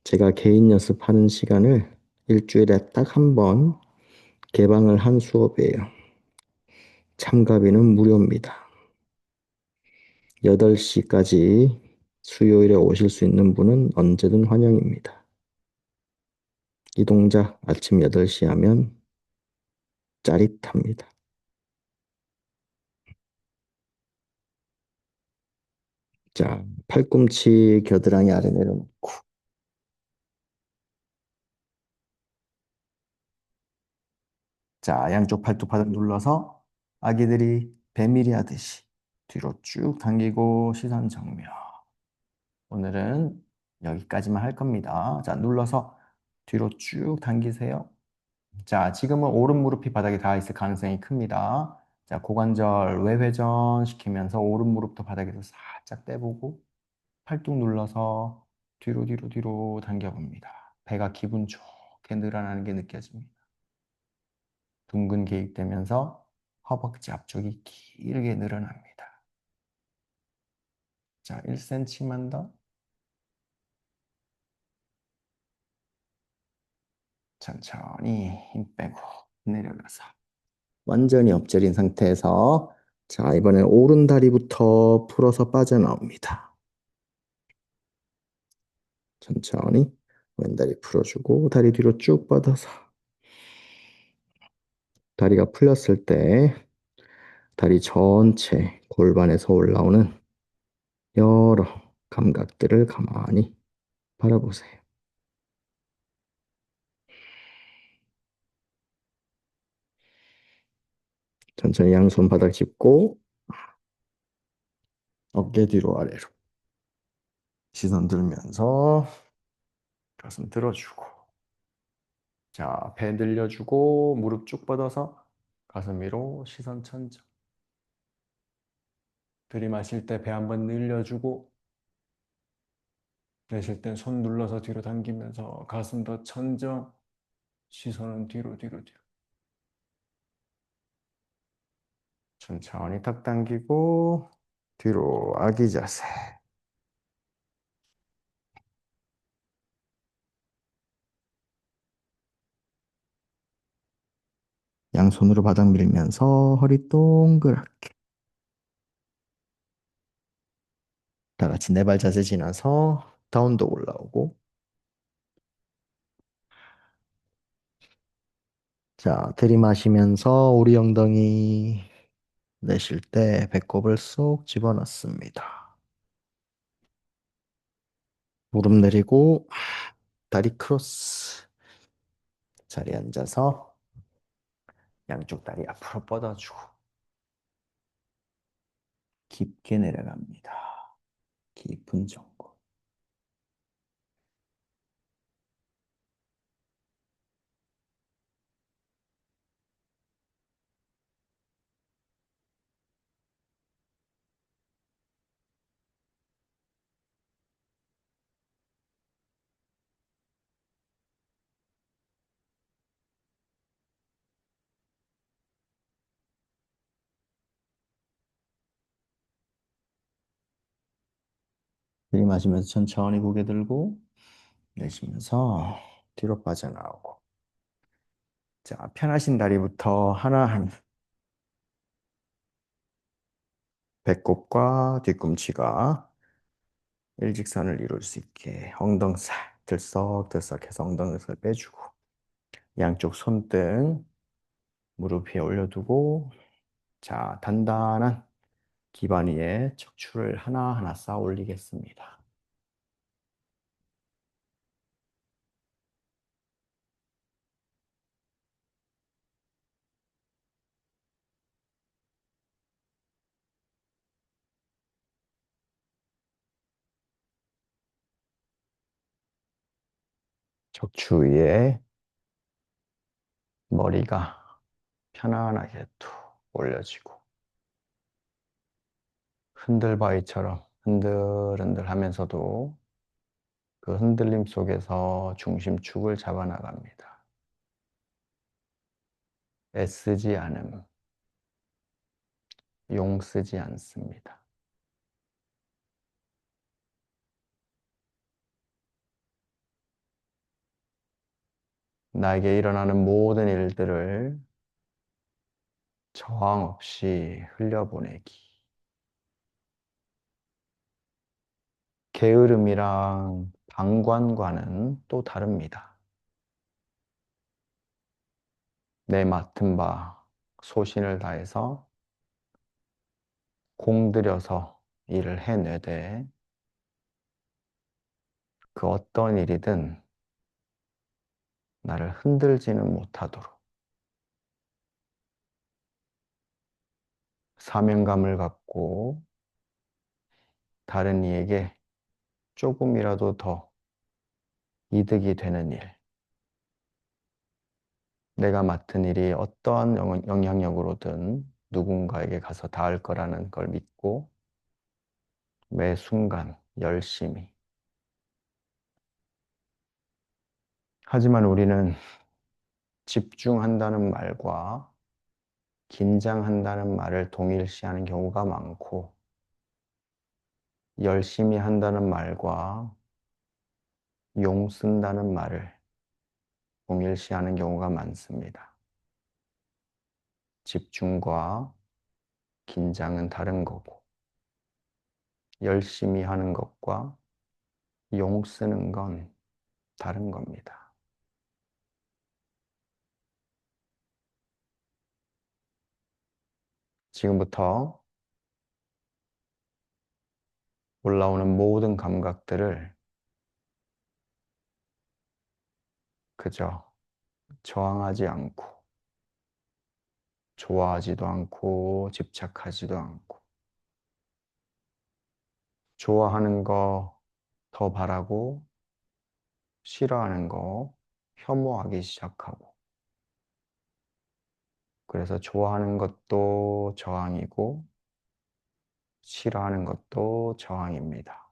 제가 개인 연습하는 시간을 일주일에 딱 한 번 개방을 한 수업이에요. 참가비는 무료입니다. 8시까지 수요일에 오실 수 있는 분은 언제든 환영입니다. 이 동작 아침 8시 하면 짜릿합니다. 자, 팔꿈치 겨드랑이 아래 내려놓고, 자, 양쪽 팔뚝 바닥 눌러서 아기들이 배밀이 하듯이 뒤로 쭉 당기고 시선 정면. 오늘은 여기까지만 할 겁니다. 자, 눌러서 뒤로 쭉 당기세요. 자, 지금은 오른 무릎이 바닥에 닿아 있을 가능성이 큽니다. 자, 고관절 외회전 시키면서 오른 무릎도 바닥에서 살짝 떼보고 팔뚝 눌러서 뒤로 당겨봅니다. 배가 기분 좋게 늘어나는 게 느껴집니다. 둥근 개입되면서 허벅지 앞쪽이 길게 늘어납니다. 자, 1cm만 더. 천천히 힘 빼고 내려가서 완전히 엎드린 상태에서 자, 이번엔 오른 다리부터 풀어서 빠져나옵니다. 천천히 왼다리 풀어주고 다리 뒤로 쭉 뻗어서 다리가 풀렸을 때 다리 전체 골반에서 올라오는 여러 감각들을 가만히 바라보세요. 천천히 양손 바닥 짚고 어깨 뒤로 아래로 시선 들면서 가슴 들어주고 자, 배 늘려주고 무릎 쭉 뻗어서 가슴 위로 시선 천정. 들이마실 때 배 한번 늘려주고 내쉴 땐 손 눌러서 뒤로 당기면서 가슴 더 천정. 시선은 뒤로. 천천히 턱 당기고 뒤로 아기 자세. 양손으로 바닥 밀면서 허리 동그랗게. 다 같이 네 발 자세 지나서 다운도 올라오고. 자, 들이마시면서 우리 엉덩이 내쉴 때 배꼽을 쏙 집어넣습니다. 무릎 내리고 다리 크로스. 자리에 앉아서 양쪽 다리 앞으로 뻗어주고 깊게 내려갑니다. 깊은 정구. 들이마시면서 천천히 고개 들고 내쉬면서 뒤로 빠져나오고. 자, 편하신 다리부터 하나하나 배꼽과 뒤꿈치가 일직선을 이룰 수 있게 엉덩살 들썩들썩해서 엉덩이를 빼주고 양쪽 손등 무릎 위에 올려두고 자, 단단한 기반 위에 척추를 하나하나 쌓아 올리겠습니다. 척추 위에 머리가 편안하게 툭 올려지고 흔들바위처럼 흔들흔들 하면서도 그 흔들림 속에서 중심축을 잡아 나갑니다. 애쓰지 않음, 용 쓰지 않습니다. 나에게 일어나는 모든 일들을 저항 없이 흘려보내기. 게으름이랑 방관과는 또 다릅니다. 내 맡은 바 소신을 다해서 공들여서 일을 해내되 그 어떤 일이든 나를 흔들지는 못하도록 사명감을 갖고 다른 이에게 조금이라도 더 이득이 되는 일, 내가 맡은 일이 어떠한 영향력으로든 누군가에게 가서 닿을 거라는 걸 믿고 매 순간 열심히. 하지만 우리는 집중한다는 말과 긴장한다는 말을 동일시하는 경우가 많고, 열심히 한다는 말과 용 쓴다는 말을 동일시하는 경우가 많습니다. 집중과 긴장은 다른 거고, 열심히 하는 것과 용 쓰는 건 다른 겁니다. 지금부터 올라오는 모든 감각들을 그저 저항하지 않고, 좋아하지도 않고, 집착하지도 않고, 좋아하는 거 더 바라고, 싫어하는 거 혐오하기 시작하고, 그래서 좋아하는 것도 저항이고, 싫어하는 것도 저항입니다.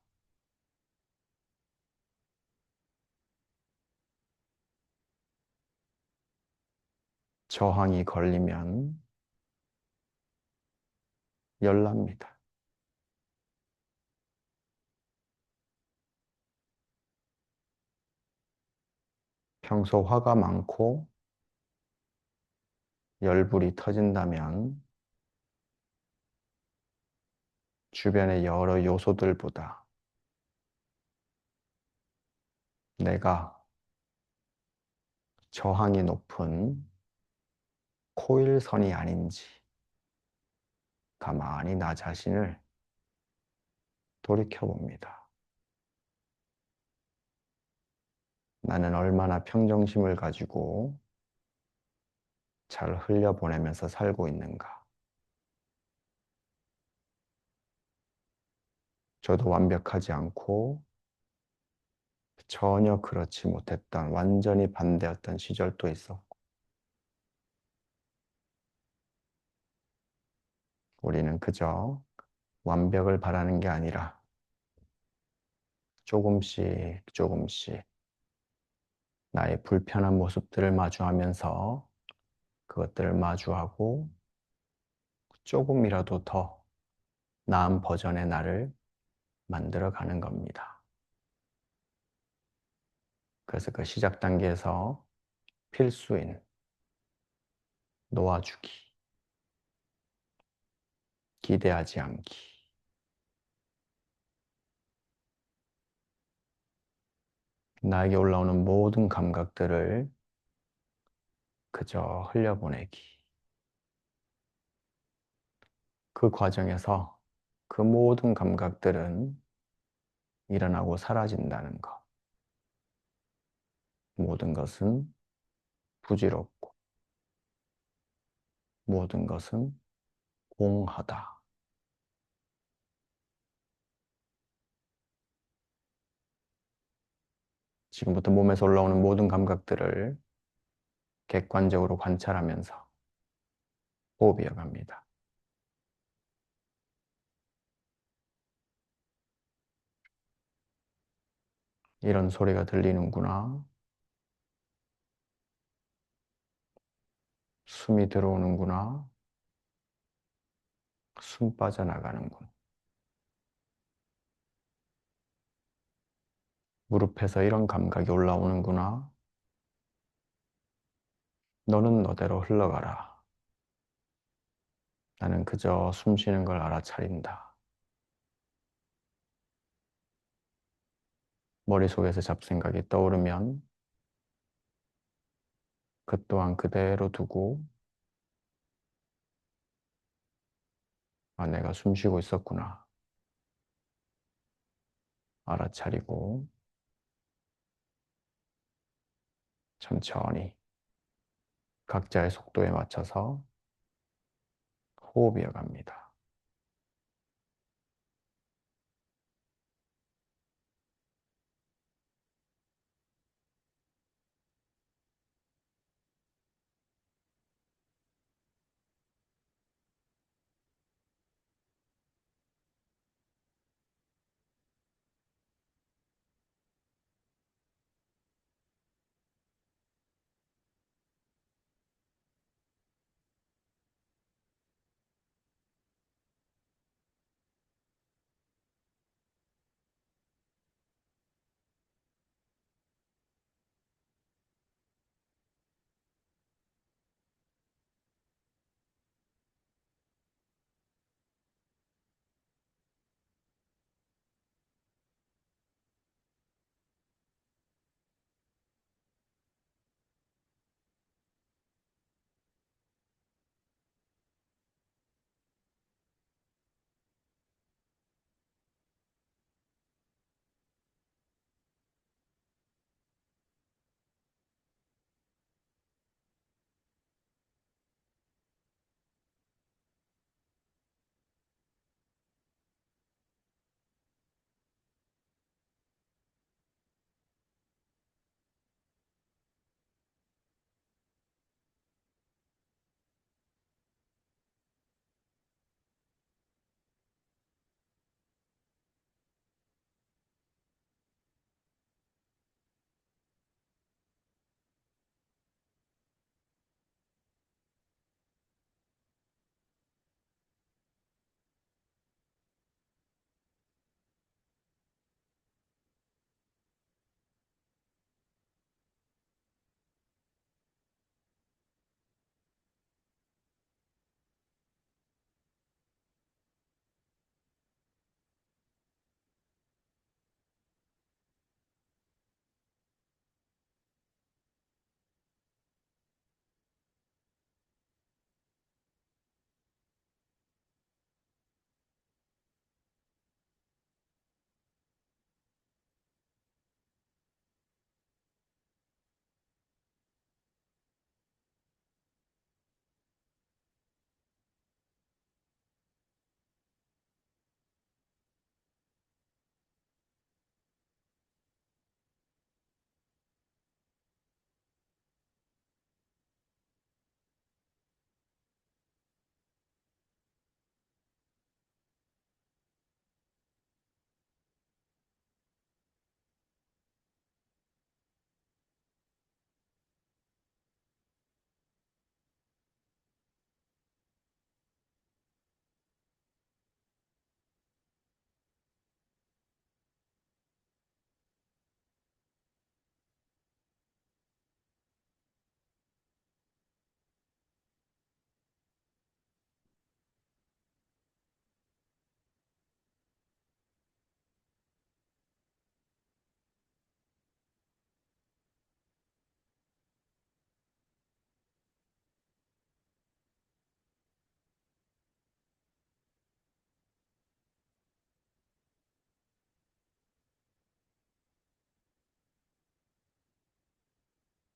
저항이 걸리면 열납니다. 평소 화가 많고 열불이 터진다면 주변의 여러 요소들보다 내가 저항이 높은 코일선이 아닌지 가만히 나 자신을 돌이켜봅니다. 나는 얼마나 평정심을 가지고 잘 흘려보내면서 살고 있는가. 저도 완벽하지 않고 전혀 그렇지 못했던 완전히 반대였던 시절도 있었고, 우리는 그저 완벽을 바라는 게 아니라 조금씩 조금씩 나의 불편한 모습들을 마주하면서 그것들을 마주하고 조금이라도 더 나은 버전의 나를 만들어 가는 겁니다. 그래서 그 시작 단계에서 필수인 놓아주기, 기대하지 않기, 나에게 올라오는 모든 감각들을 그저 흘려보내기. 그 과정에서 그 모든 감각들은 일어나고 사라진다는 것. 모든 것은 부질없고 모든 것은 공하다. 지금부터 몸에서 올라오는 모든 감각들을 객관적으로 관찰하면서 호흡 이어갑니다. 이런 소리가 들리는구나. 숨이 들어오는구나. 숨 빠져나가는군. 무릎에서 이런 감각이 올라오는구나. 너는 너대로 흘러가라. 나는 그저 숨 쉬는 걸 알아차린다. 머릿속에서 잡생각이 떠오르면 그 또한 그대로 두고, 아, 내가 숨 쉬고 있었구나. 알아차리고 천천히 각자의 속도에 맞춰서 호흡 이어갑니다.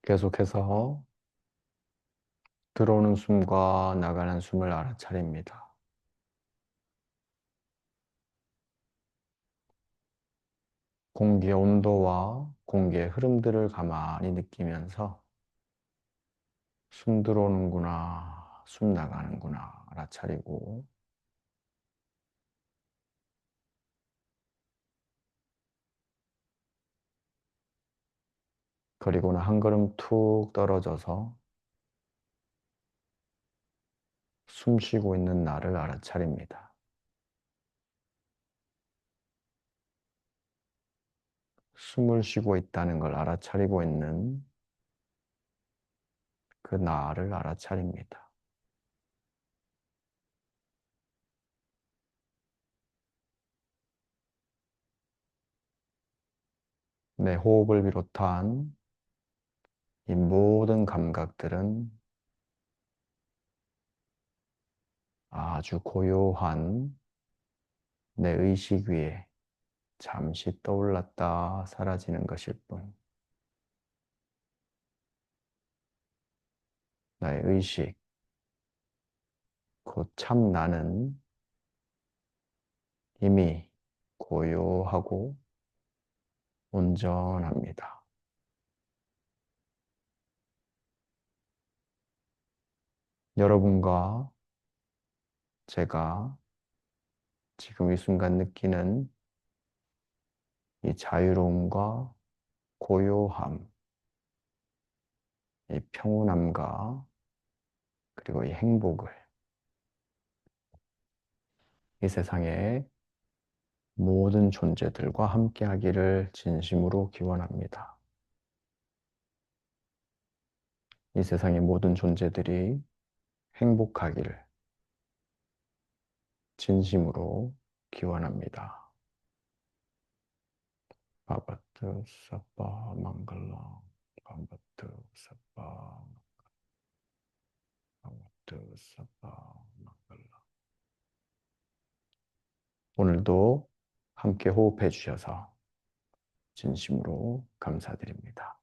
계속해서 들어오는 숨과 나가는 숨을 알아차립니다. 공기의 온도와 공기의 흐름들을 가만히 느끼면서 숨 들어오는구나, 숨 나가는구나 알아차리고, 그리고는 한 걸음 툭 떨어져서 숨 쉬고 있는 나를 알아차립니다. 숨을 쉬고 있다는 걸 알아차리고 있는 그 나를 알아차립니다. 내 호흡을 비롯한 이 모든 감각들은 아주 고요한 내 의식 위에 잠시 떠올랐다 사라지는 것일 뿐. 나의 의식, 곧 참 나는 이미 고요하고 온전합니다. 여러분과 제가 지금 이 순간 느끼는 이 자유로움과 고요함, 이 평온함과 그리고 이 행복을 이 세상의 모든 존재들과 함께 하기를 진심으로 기원합니다. 이 세상의 모든 존재들이 행복하기를 진심으로 기원합니다. 바바트 사바 망갈라 바바트 사바 바바트 사바 망갈라. 오늘도 함께 호흡해 주셔서 진심으로 감사드립니다.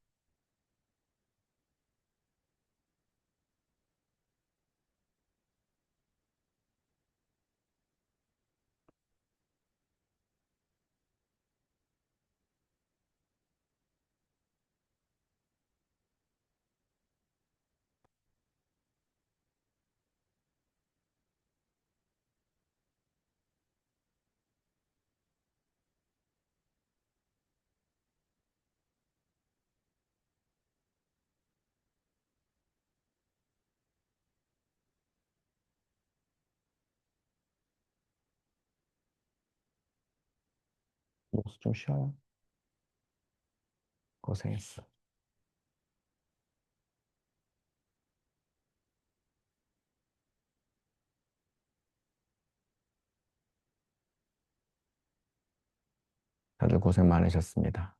목소 좀 쉬어요. 고생했어. 다들 고생 많으셨습니다.